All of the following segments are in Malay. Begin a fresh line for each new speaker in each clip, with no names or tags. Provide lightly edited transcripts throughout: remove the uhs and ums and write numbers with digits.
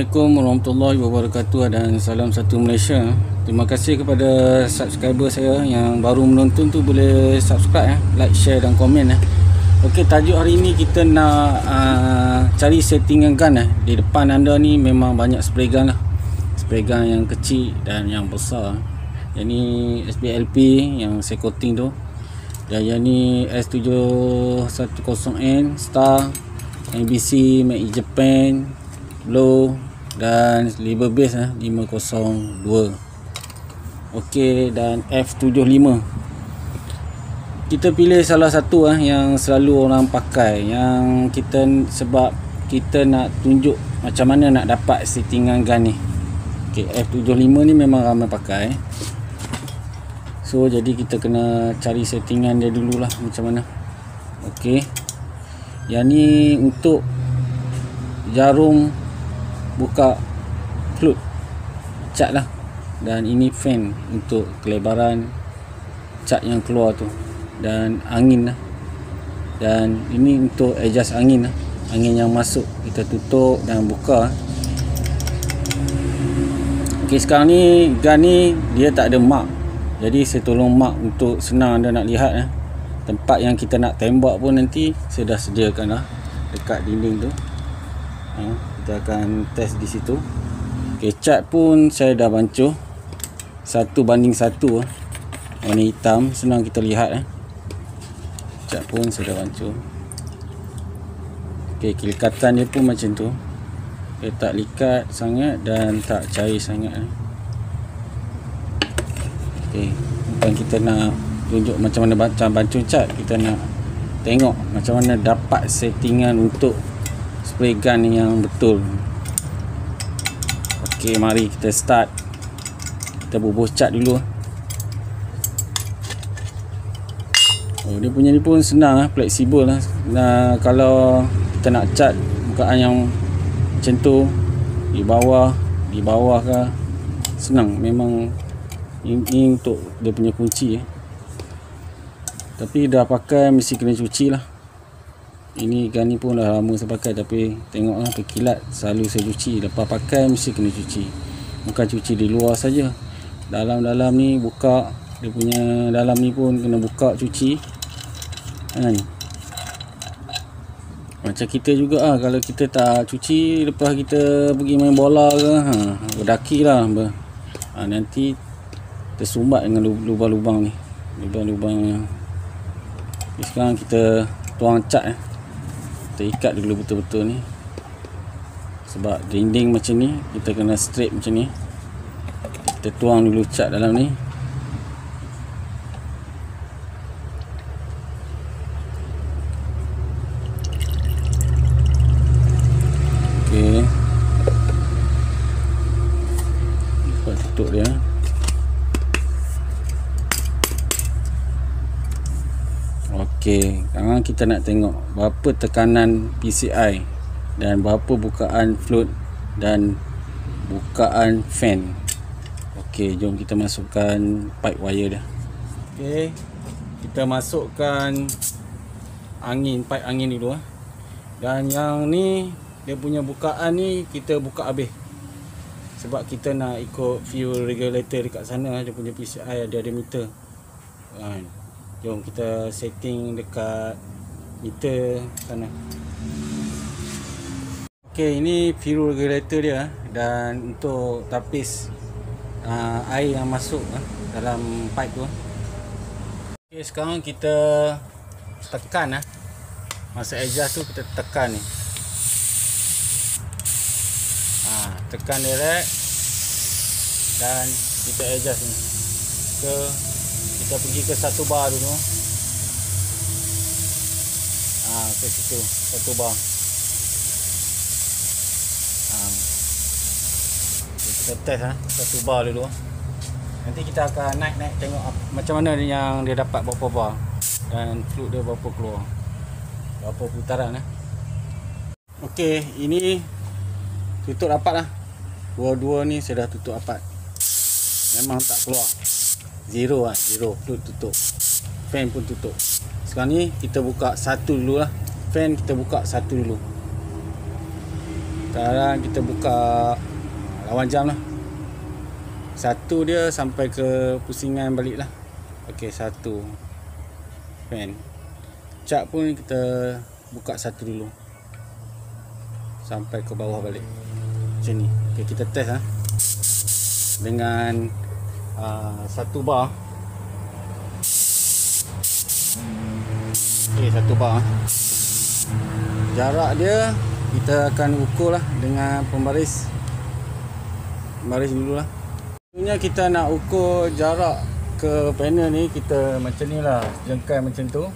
Assalamualaikum warahmatullahi wabarakatuh dan salam satu Malaysia. Terima kasih kepada subscriber saya yang baru menonton tu, boleh subscribe like, share dan komen Okey, tajuk hari ni kita nak cari settingan gun Di depan anda ni memang banyak spray gun spray gun yang kecil dan yang besar. Yang ni SBLP yang saya coating tu. Dan yang ni S710N Star, NBC Made in Japan, Blow dan Liber Base 502. Okey, dan F75. Kita pilih salah satu yang selalu orang pakai, yang kita, sebab kita nak tunjuk macam mana nak dapat settingan gun ni. Okey, F75 ni memang ramai pakai. So jadi kita kena cari settingan dia dululah macam mana. Okey. Yang ni untuk jarum buka float cat lah, dan ini fan untuk kelebaran cat yang keluar tu, dan angin lah, dan ini untuk adjust angin lah, angin yang masuk kita tutup dan buka. Okey, sekarang ni gun ni dia tak ada mark, jadi saya tolong mark untuk senang anda nak lihat tempat yang kita nak tembak pun nanti saya dah sediakan lah dekat dinding tu. Kita akan test di situ. Okey, cat pun saya dah bancuh 1:1 warna hitam, senang kita lihat cat pun saya dah bancuh. Okey, likatan dia pun macam tu, dia tak likat sangat dan tak cair sangat. Okey, bukan kita nak tunjuk macam mana bancuh cat, kita nak tengok macam mana dapat settingan untuk spray gun yang betul. Okey, mari kita start. Kita bubuh cat dulu. Oh, dia punya ni pun senang fleksibel lah. Nah, kalau kita nak cat bukaan yang macam tu, di bawah ke, senang. Memang ini untuk dia punya kunci Tapi dah pakai mesti kena cuci lah. Ini gun ni pun dah lama saya pakai, tapi tengoklah berkilat, selalu saya cuci. Lepas pakai mesti kena cuci. Bukan cuci di luar saja, dalam-dalam ni buka, dia punya dalam ni pun kena buka cuci kan. Macam kita juga kalau kita tak cuci, lepas kita pergi main bola ke, berdaki lah nanti tersumbat dengan lubang-lubang ni, lubang-lubang. Sekarang kita tuang cat kita ikat dulu betul-betul ni, sebab dinding macam ni kita kena straight macam ni. Kita tuang dulu cat dalam ni. Okey, lepas tutup dia. Okey, sekarang kita nak tengok berapa tekanan PCI dan berapa bukaan float dan bukaan fan. Okey, jom kita masukkan pipe wire dia. Okey, kita masukkan pipe angin dulu Dan yang ni dia punya bukaan ni kita buka habis, sebab kita nak ikut fuel regulator dekat sana. Dia punya PCI ada meter Jom kita setting dekat meter sana. Okey, ini fuel regulator dia, dan untuk tapis air yang masuk dalam pipe tu. Okey, sekarang kita tekan masa adjust tu, kita tekan ni. Tekan direct dan kita adjust ni kita pergi ke 1 bar dulu. Ke situ 1 bar. Kita test 1 bar dulu. Nanti kita akan naik tengok macam mana yang dia dapat berapa bar dan fluid dia berapa keluar, berapa putaran. Okey, ini tutup rapat Dua-dua ni saya dah tutup rapat. Memang tak keluar. Zero fluid tutup. Fan pun tutup. Sekarang ni kita buka satu dulu Fan kita buka satu dulu. Sekarang kita buka lawan jam lah. Satu dia sampai ke pusingan balik lah. Okey, satu fan. Cat pun kita buka satu dulu sampai ke bawah balik macam ni. Okey, kita test lah dengan satu bar. Okey, satu bar. Jarak dia kita akan ukur lah dengan pembaris dulu lah. Sebenarnya kita nak ukur jarak ke panel ni, kita macam ni lah, jengkai macam tu.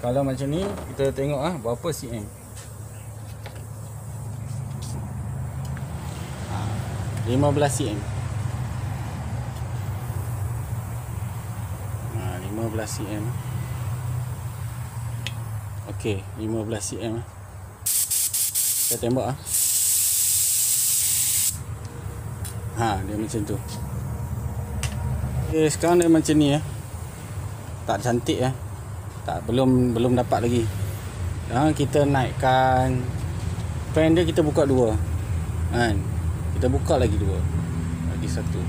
Kalau macam ni kita tengok berapa cm. 15 cm. 15 cm. Okey, 15 cm. Kita tembak dia macam tu. Okey, sekarang dia macam ni tak cantik tak, belum dapat lagi. Dan kita naikkan fan dia, kita buka dua kan, kita buka lagi dua, lagi satu.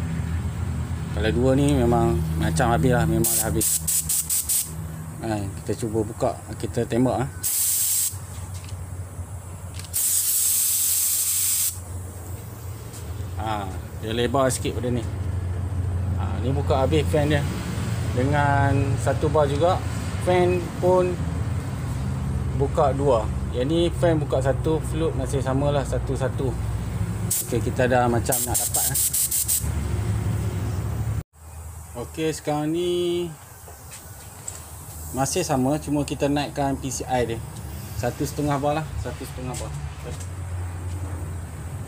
Kalau dua ni memang macam habis lah, memang dah habis kan. Kita cuba buka, kita tembak dia lebar sikit pada ni. Ni buka habis fan dia dengan satu bar juga. Fan pun buka dua. Yang ni fan buka satu, float masih samalah satu-satu. Okey, kita dah macam nak dapat Okey, sekarang ni masih sama, cuma kita naikkan PCI dia 1.5 bar lah, 1.5 bar.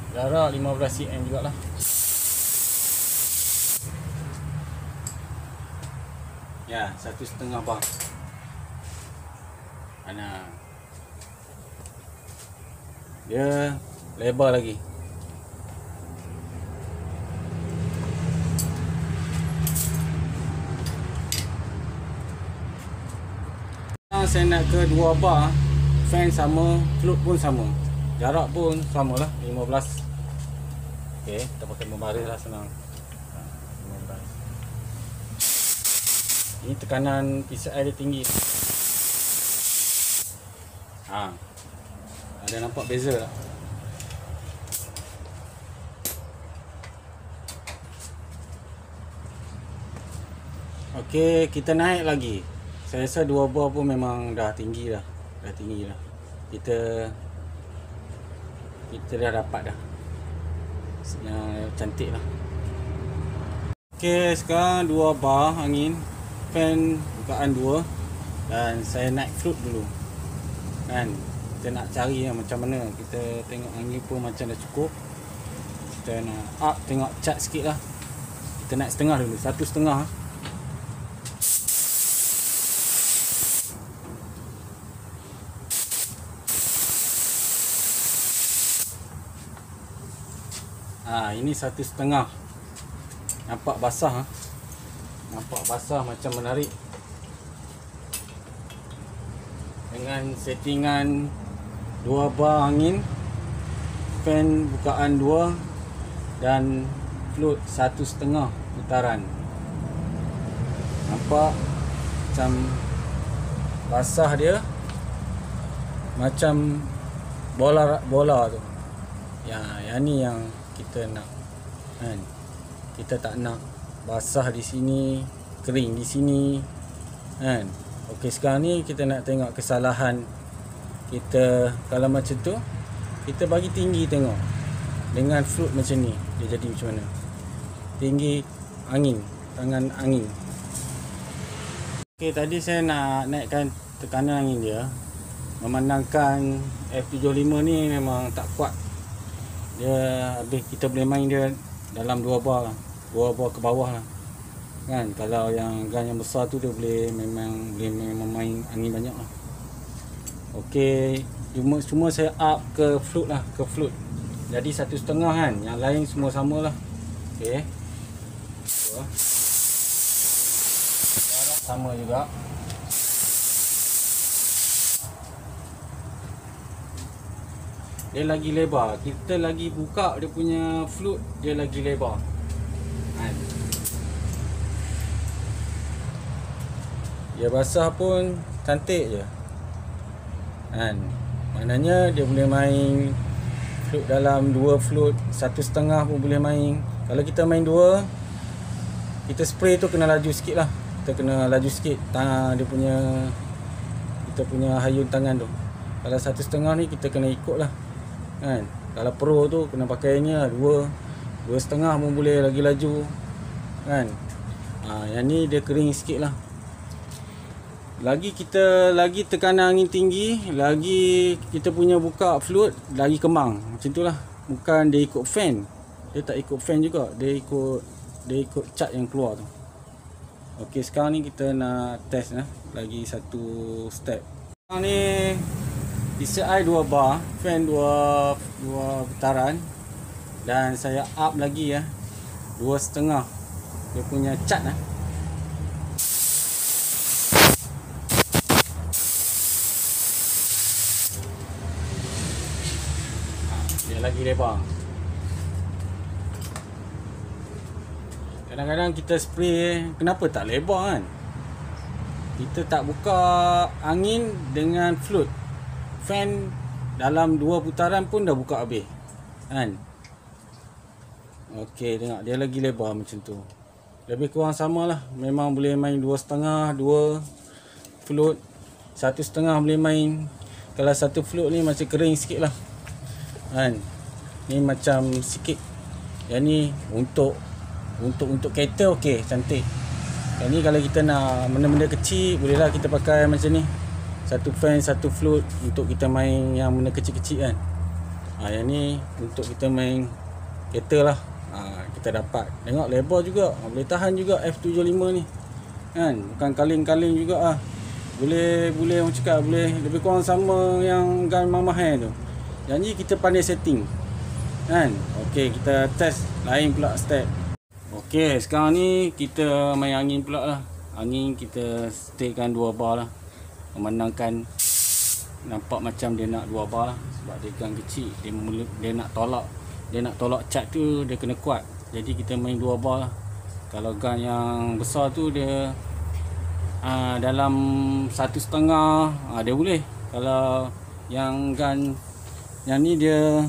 Jarak 15 cm jugalah. Ya, 1.5 bar. Mana dia lebar lagi. Saya nak ke 2 bar, fan sama, float pun sama, jarak pun sama lah, 15. Okey, kita pakai membaris lah, senang. 15. Ini tekanan PCI dia tinggi. Ada nampak beza tak? Okey, kita naik lagi. Saya rasa 2 bar pun memang dah tinggi dah. Kita dah dapat dah. Yang cantik lah. Okey, sekarang 2 bar angin. Fan bukaan 2. Dan saya naik float dulu. Kan? Kita nak cari macam mana. Kita tengok angin pun macam dah cukup. Kita nak up, tengok cat sikit lah. Kita naik setengah dulu. 1.5. Ini 1.5. Nampak basah. Nampak basah, macam menarik. Dengan settingan 2 bar angin, fan bukaan 2 dan float 1.5 putaran. Nampak macam basah dia, macam bola tu. Yang ni yang kita nak kan. Kita tak nak basah di sini, kering di sini kan. Okey, sekarang ni kita nak tengok kesalahan kita. Kalau macam tu kita bagi tinggi, tengok dengan float macam ni dia jadi macam mana. Tinggi angin, tangan angin. Okey, tadi saya nak naikkan tekanan angin dia. Memandangkan F75 ni memang tak kuat. Dia habis, kita boleh main dia dalam 2 bar lah, 2 bar ke bawah lah kan. Kalau yang gun yang besar tu dia memang main angin banyak lah. Okey, cuma saya up ke float lah, ke float. Jadi 1.5 kan, yang lain semua sama lah. Okey, sama juga. dia lagi lebar. Kita lagi buka dia punya float, dia lagi lebar kan. Dia basah pun cantik je kan. Maknanya dia boleh main float dalam 2 float, 1.5 pun boleh main. Kalau kita main 2, kita spray tu kena laju sikit lah. Kita kena laju sikit dia punya, kita punya hayun tangan tu. Kalau 1.5 ni kita kena ikut lah kan. Kalau pro tu kena pakai ni lah, 2.5 pun boleh lagi laju kan. Yang ni dia kering sikit lah. Lagi kita lagi tekanan angin tinggi, lagi kita punya buka float lagi kembang. Macam tu lah. Bukan dia ikut fan. Dia tak ikut fan juga. Dia ikut cat yang keluar tu. Okey, sekarang ni kita nak test lagi satu step. Sekarang ni PCI 2 bar, fan 2 putaran, dan saya up lagi 2.5 dia punya cat dia lagi lebar. Kadang-kadang kita spray, kenapa tak lebar kan? Kita tak buka angin dengan float. Fan dalam 2 putaran pun dah buka habis kan. Okey, tengok dia lagi lebar macam tu. Lebih kurang sama lah. Memang boleh main 2.5, 2 float, 1.5 boleh main. Kalau satu float ni macam kering sikit lah kan. Ni macam sikit. Yang ni untuk kereta okey, cantik. Yang ni kalau kita nak benda-benda kecil, bolehlah kita pakai macam ni. Satu fan, satu float untuk kita main yang benda kecil-kecil kan. Yang ni untuk kita main kereta lah. Kita dapat. Tengok lebar juga. Boleh tahan juga F75 ni kan. Bukan kaling-kaling juga Boleh orang cakap boleh lebih kurang sama yang gun Mama Hand tu. Yang ni kita pandai setting kan. Okey, kita test lain pula step. Okey, sekarang ni kita main angin pula lah. Angin kita staykan 2 bar lah. Memandangkan nampak macam dia nak 2 bar lah. Sebab dia gun kecil, dia nak tolak cat tu, dia kena kuat. Jadi kita main 2 bar lah. Kalau gun yang besar tu dia dalam 1.5 dia boleh. Kalau yang gun yang ni dia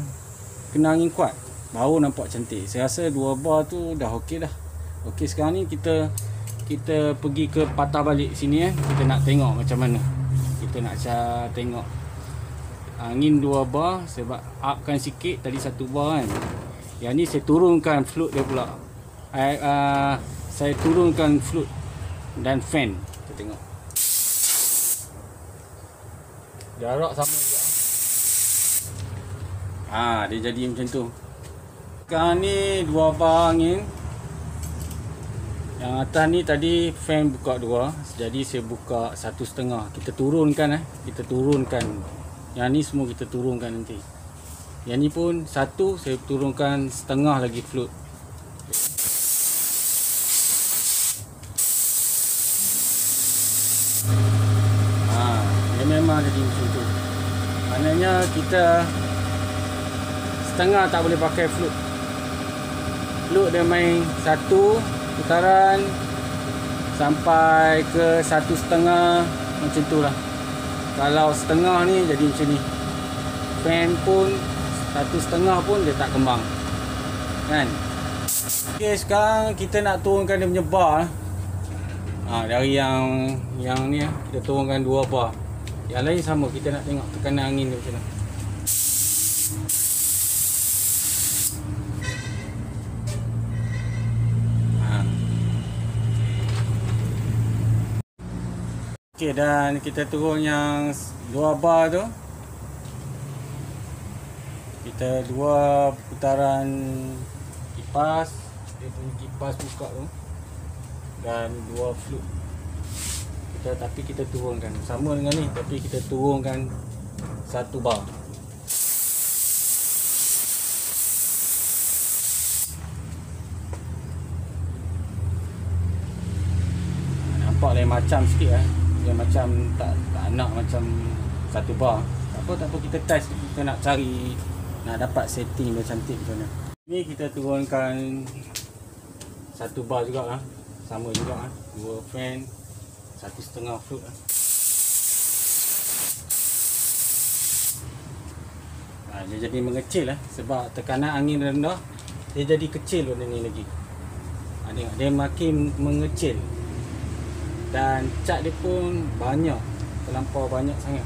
kena angin kuat, baru nampak cantik. Saya rasa 2 bar tu dah okey dah. Okey, sekarang ni kita pergi ke patah balik sini Kita nak tengok macam mana. Kita nak tengok angin 2 bar. Sebab upkan sikit tadi 1 bar kan. Yang ni saya turunkan float dia pula. Saya turunkan float dan fan. Kita tengok jarak sama juga. Dia jadi macam tu. Sekarang ni 2 bar angin. Yang atas ni tadi fan buka 2, jadi saya buka 1.5. Kita turunkan kita turunkan. Yang ni semua kita turunkan nanti. Yang ni pun 1 saya turunkan setengah lagi float. Dia memang jadi macam tu. Maknanya kita setengah tak boleh pakai float. Float dia main 1 putaran sampai ke 1.5 macam tu lah. Kalau setengah ni jadi macam ni. Fan pun 1.5 pun dia tak kembang kan. Okey, sekarang kita nak turunkan dia punya bar dari yang ni kita turunkan 2 bar. Yang lain sama, kita nak tengok tekanan angin dia macam mana. Okey, dan kita turun yang 2 bar tu. Kita 2 putaran kipas, dia punya kipas buka tu, dan 2 float. Tapi kita turunkan sama dengan ni, tapi kita turunkan 1 bar. Nampak lain macam sikit dia macam tak nak macam 1 bar. Tak apa, tak apa, kita test. Kita nak cari, nak dapat setting dia cantik macam mana. Ni kita turunkan 1 bar juga lah. Sama juga lah. 2 fan, 1.5 foot lah. Dia jadi mengecil lah. Sebab tekanan angin rendah, dia jadi kecil benda ni lagi. Tengok, dia makin mengecil. Dan cat dia pun banyak, terlampau banyak sangat.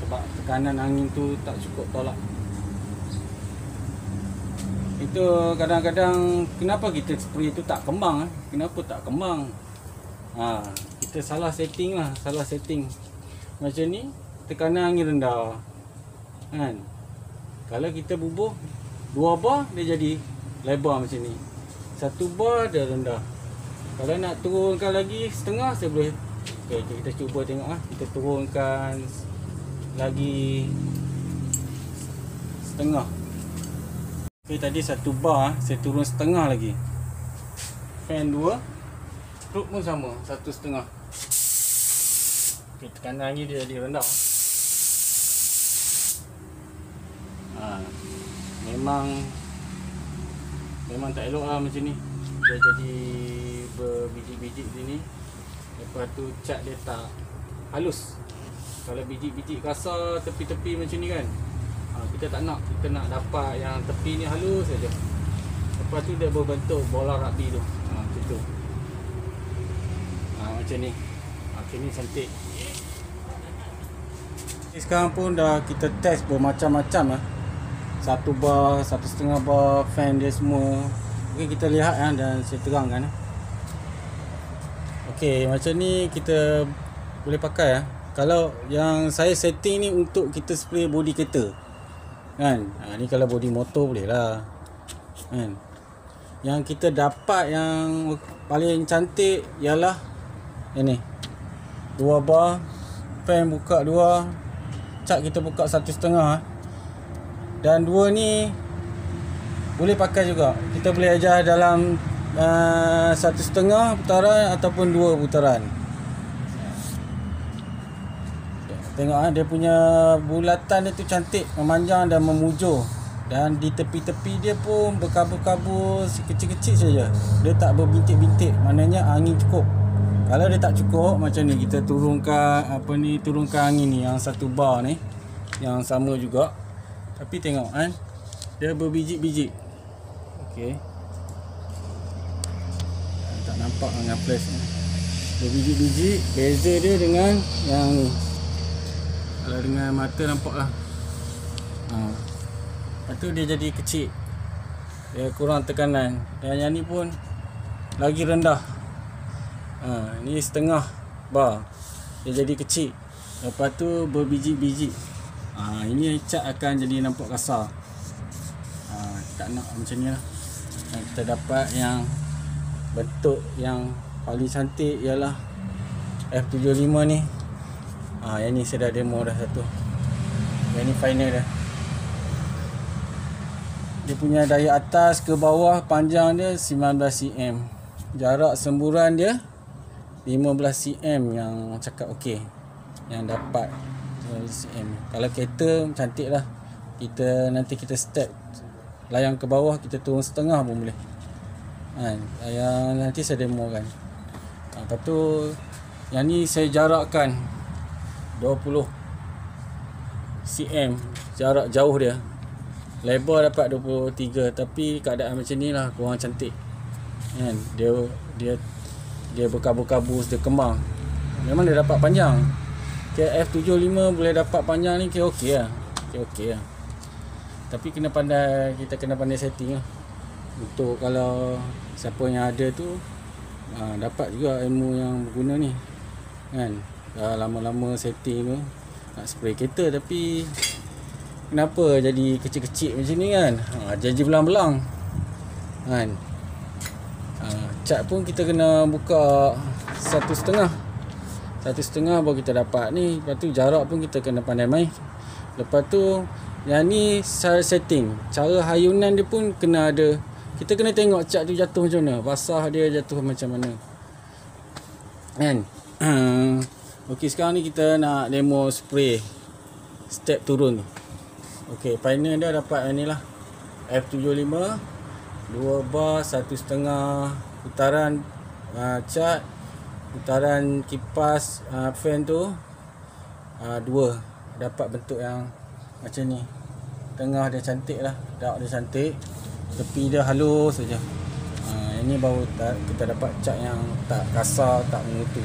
Sebab tekanan angin tu tak cukup tolak. Itu kadang-kadang kenapa kita spray tu tak kembang. Kenapa tak kembang? Kita salah setting lah. Salah setting. Macam ni, tekanan angin rendah kan. Kalau kita bubuh 2 bar, dia jadi lebar macam ni. 1 bar dia rendah. Kalau nak turunkan lagi setengah, saya boleh. Okay, kita cuba tengok lah. Kita turunkan lagi setengah. Okay, tadi 1 bar, saya turun setengah lagi. Fan 2, stroke pun sama, 1.5. Okay, tekanan angin dia jadi rendah. Memang tak elok lah macam ni. Dia jadi berbiji-biji sini. Lepas tu cat dia tak halus. Kalau biji-biji kasar tepi-tepi macam ni kan, kita tak nak. Kita nak dapat yang tepi ni halus saja. Lepas tu dia berbentuk bola rugby tu. Macam tu. Macam ni. Macam ni cantik. Sekarang pun dah kita test bermacam-macam lah. 1 bar, 1.5 bar, fan dia semua. Okay, kita lihat dan saya terangkan. Okay, macam ni kita boleh pakai. Kalau yang saya setting ni untuk kita spray body kereta kan. Ni kalau body motor boleh lah kan. Yang kita dapat yang paling cantik ialah ini 2 bar, fan buka 2, cat kita buka 1.5. Dan 2 ni boleh pakai juga. Kita boleh ajar dalam 1.5 putaran ataupun 2 putaran. Tengok dia punya bulatan dia tu cantik, memanjang dan memujur. Dan di tepi-tepi dia pun berkabut-kabut kecil-kecil saja. Dia tak berbintik-bintik, maknanya angin cukup. Kalau dia tak cukup macam ni, kita turunkan turunkan angin ni yang 1 bar ni, yang sama juga. Tapi tengok kan, dia berbiji-biji. Okey. Tak nampak dengan flash ni. Berbiji-biji, beza dia dengan yang ni. Kalau dengan mata nampak lah. Lepas tu dia jadi kecil. Dia kurang tekanan. Dan yang ni pun lagi rendah. Ni 1/2 bar. Dia jadi kecil. Lepas tu berbiji-biji. Ini cat akan jadi nampak kasar. Tak nak macam ni lah. Kita dapat yang bentuk yang paling cantik ialah F75 ni. Yang ni saya dah demo dah satu. Yang ni final dah. Dia punya daya atas ke bawah panjang dia 19 cm. Jarak semburan dia 15 cm yang cakap okey. Yang dapat cm. Kalau kereta cantik lah. Nanti kita step layang ke bawah, kita turun 1/2 pun boleh kan. Yang nanti saya demo kan. Lepas tu yang ni saya jarakkan 20 cm jarak jauh dia. Lebar dapat 23. Tapi keadaan macam ni lah kurang cantik kan. Dia berkabur-kabur, dia kembang. Memang dia dapat panjang. F75 boleh dapat panjang ni okey lah. Okey lah. Tapi kita kena pandai setting lah. Untuk kalau siapa yang ada tu dapat juga ilmu yang berguna ni kan. Dah lama-lama setting tu nak spray kereta, tapi kenapa jadi kecil-kecil macam ni kan. Jadi belang-belang kan. Cat pun kita kena buka 1.5 baru kita dapat ni. Lepas tu jarak pun kita kena pandai main. Lepas tu yang ni setting, cara hayunan dia pun kena ada. Kita kena tengok cat tu jatuh macam mana, basah dia jatuh macam mana kan. Okey, sekarang ni kita nak demo spray step turun tu. Okey, final dia dapat ni lah. F75 2 bar 1.5 putaran cat, putaran kipas fan tu 2. Dapat bentuk yang macam ni. Tengah dia cantik lah, dark dia cantik, tepi dia halus saja. Ini baru kita dapat cat yang tak kasar, tak mengutu.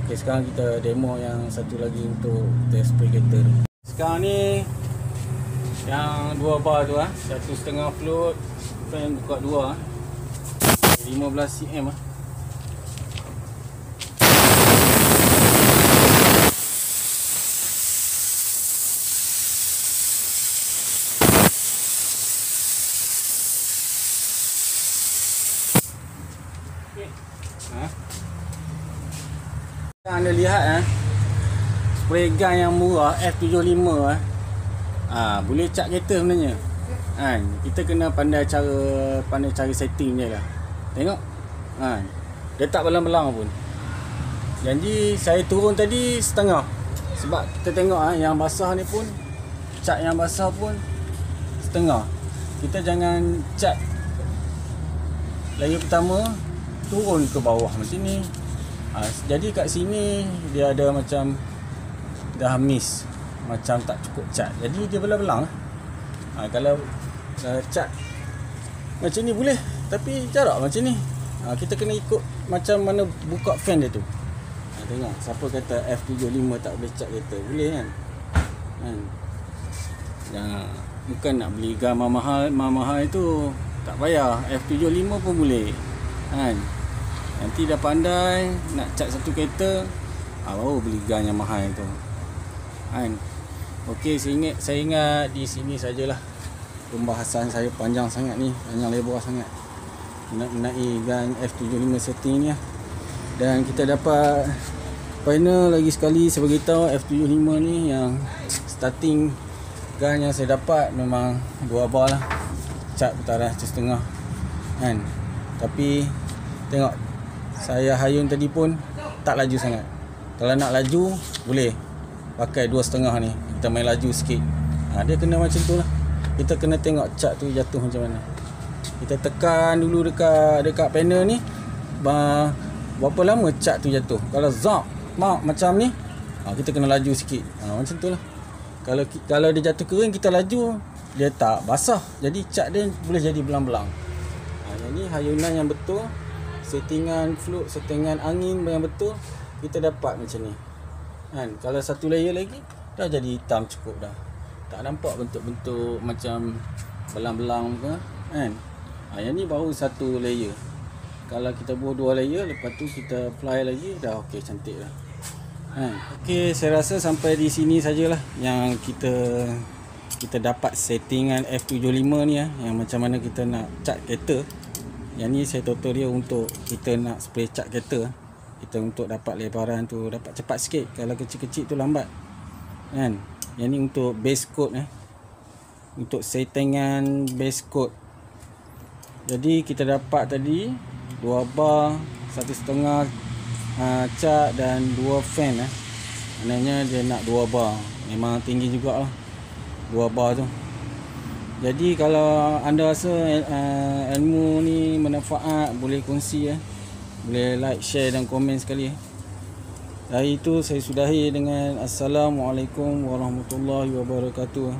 Okey, sekarang kita demo yang satu lagi untuk test spray kereta. Sekarang ni yang 2 bar tu 1.5 float, fan buka 2 15 cm Anda lihat spray gun yang murah F75 boleh cat kereta sebenarnya. Kita kena pandai cara setting dia lah. Tengok. Dia tak belang-belang pun. Janji saya turun tadi setengah. Sebab kita tengok yang basah ni pun, cat yang basah pun setengah. Kita jangan cat layer pertama turun ke bawah macam ni. Jadi kat sini dia ada macam dah miss, macam tak cukup cat. Jadi dia belang-belang. Kalau cat macam ni boleh, tapi jarak macam ni. Kita kena ikut macam mana buka fan dia tu. Tengok, siapa kata F75 tak boleh cat kereta? Boleh kan? Bukan nak beli gun mahal itu tak payah. F75 pun boleh. Nanti dah pandai nak cat satu kereta, baru beli gun yang mahal tu. Okey, saya ingat di sini sajalah pembahasan saya. Panjang sangat ni, panjang lebar sangat mengenai gun F75 setting ni. Dan kita dapat final lagi sekali saya beritahu, F75 ni yang starting gun yang saya dapat memang 2 bar lah, cat putaran 1.5 Tapi tengok, saya hayun tadi pun tak laju sangat. Kalau nak laju boleh pakai 2.5 ni, kita main laju sikit. Dia kena macam tu lah. Kita kena tengok cat tu jatuh macam mana. Kita tekan dulu dekat panel ni, berapa lama cat tu jatuh. Kalau zap macam ni, kita kena laju sikit. Macam tu lah. Kalau dia jatuh kering, kita laju, dia tak basah, jadi cat dia boleh jadi belang-belang. Ini hayunan yang betul, settingan float, settingan angin yang betul, kita dapat macam ni. Kalau satu layer lagi dah jadi hitam cukup dah. Tak nampak bentuk-bentuk macam belang-belang ke. Yang ni baru satu layer. Kalau kita buat 2 layer, lepas tu kita fly lagi, dah okey, cantik dah. Okey, saya rasa sampai di sini sajalah yang kita dapat settingan F75 ni yang macam mana kita nak cat kereta. Yang ni saya tutorial untuk kita nak spray cat kereta. Kita untuk dapat lebaran tu dapat cepat sikit. Kalau kecil-kecil tu lambat. Yang ni untuk base coat untuk settingan base coat. Jadi kita dapat tadi 2 bar, 1.5 cat dan 2 fan. Maknanya dia nak 2 bar. Memang tinggi jugalah 2 bar tu. Jadi kalau anda rasa ilmu ni bermanfaat, boleh kongsi boleh like, share dan komen sekali. Dari itu saya sudahi dengan Assalamualaikum warahmatullahi wabarakatuh.